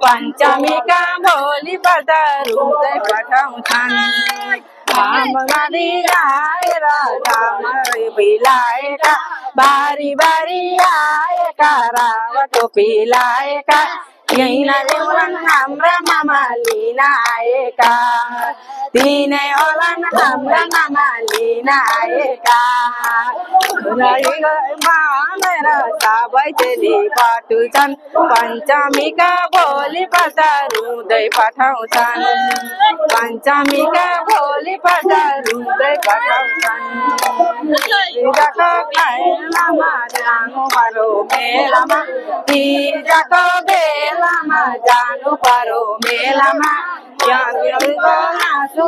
पंचमी का भोली पधारू दे पठाऊछन बारी आए राजा मरे पिलाएगा बारी बारी आएगा रावत पिलाएगा यही ना देवलन हमरा मामा लीना आएगा तीने ओलन हमरा मामा लीना आएगा रही मेरा साबै चली बाटुछन् पंचमी का भोली पधारू दे पठाउँछन् पंचमी का भोली पधारू दे पठाउँछन् तीजको बेलामा जानु पर्यो मेलामा तीजको बेलामा जानु पर्यो मेलामा हाँसु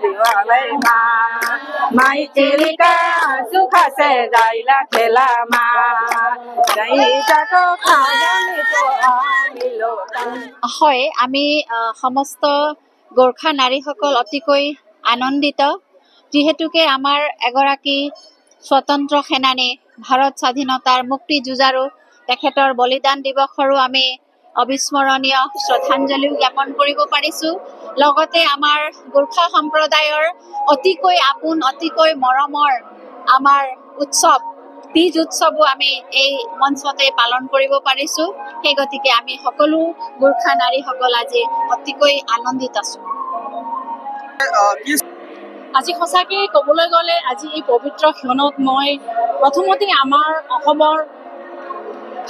दिवालैमा माइतीका सुख से जाइला ठेलामा হয় আমি সমস্ত গোৰ্খা নাৰীসকল অতিকৈ আনন্দিত যিহেতুকে আমাৰ এগৰাকী স্বতন্ত্ৰ সেনানী ভাৰত স্বাধীনতাৰ মুক্তি যুঁজাৰু তেখেতৰ বলিদান দিৱসৰো আমি অবিস্মৰণীয় শ্ৰদ্ধাঞ্জলি জ্ঞাপন কৰিব পাৰিছো লগতে আমাৰ গোৰ্খা সম্প্ৰদায়ৰ অতিকৈ আপোন অতিকৈ মৰমৰ আমাৰ উৎসৱ तीज उत्सवो আমি এই মঞ্চতে পালন কৰিব পাৰিছো সেই গতিকে আমি সকলো গোৰ্খা নাৰীসকল আজি অতিকৈ আনন্দিত আছো আজি সঁচাকে ক'বলৈ গ'লে আজি এই পবিত্ৰ ক্ষণত মই প্ৰথমতে আমাৰ অসমৰ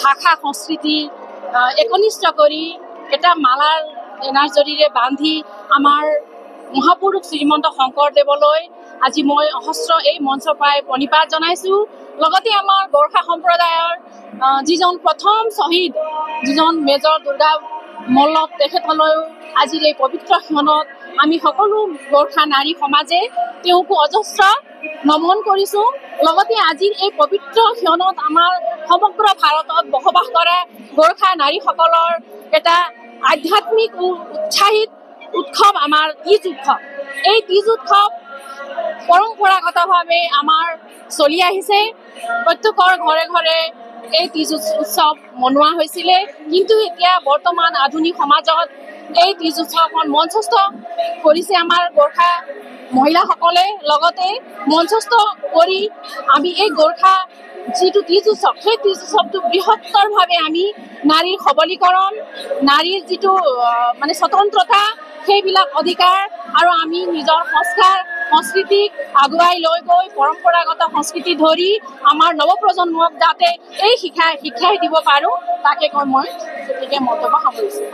ভাষা সংস্কৃতি একনিষ্ঠ কৰি এটা মালাৰ এনাজৰিৰে বান্ধি আমাৰ মহাপুৰুষ শ্ৰীমন্ত শংকৰদেৱলৈ আজি মই অহস্ৰ এই মঞ্চৰ পৰাই প্ৰণিপাত জনাইছো লগতে আমাৰ গোৰ্খা সম্প্ৰদায়ৰ যিজন প্ৰথম শ্বহীদ যিজন মেজৰ দুৰ্গা মল্লক তেখেতলৈ আজিৰ এই পবিত্ৰ ক্ষণত আমি সকলো গোৰ্খা নাৰী সমাজে তেওঁকো অজস্ৰ নমন কৰিছো লগতে আজিৰ এই পবিত্ৰ ক্ষণত আমাৰ সমগ্ৰ ভাৰতত বসবাস কৰা গোৰ্খা নাৰীসকলৰ এটা আধ্যাত্মিক উৎসাহিত উৎসৱ আমাৰ তিজ উৎসৱ এই তিজ উৎসৱ পৰম্পৰাগতভাৱে আমাৰ চলি আহিছে প্ৰত্যেকৰ ঘৰে ঘৰে এই তিজ উৎসৱ মনোৱা হৈছিলে কিন্তু এতিয়া বৰ্তমান আধুনিক সমাজত এই তিজ উৎসৱখন মঞ্চস্থ কৰিছে আমাৰ গোৰ্খা মহিলাসকলে লগতে মঞ্চস্থ কৰি আমি এই গোৰ্খা যিটো তিজ উৎসৱ সেই তিজ উৎসৱটো বৃহত্তৰভাৱে আমি নাৰীৰ সবলীকৰণ নাৰীৰ যিটো মানে স্বতন্ত্ৰতা সেইবিলাক অধিকাৰ আৰু আমি নিজৰ সংস্কাৰ সংস্কৃতিক আগুৱাই লৈ গৈ পৰম্পৰাগত সংস্কৃতি ধৰি আমাৰ নৱপ্ৰজন্মক যাতে এই শিক্ষাই দিব পাৰোঁ তাকে কৈ মই গতিকে মন্তব্য সামৰিছোঁ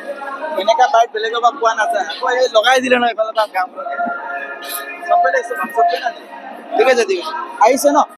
এনেকা বাইট বেলেগৰ পৰা পোৱা নাযায় আকৌ এই লগাই দিলে নহয় এইফালৰ পৰা কাম কৰে চবে ঠিক আছে আহিছে ন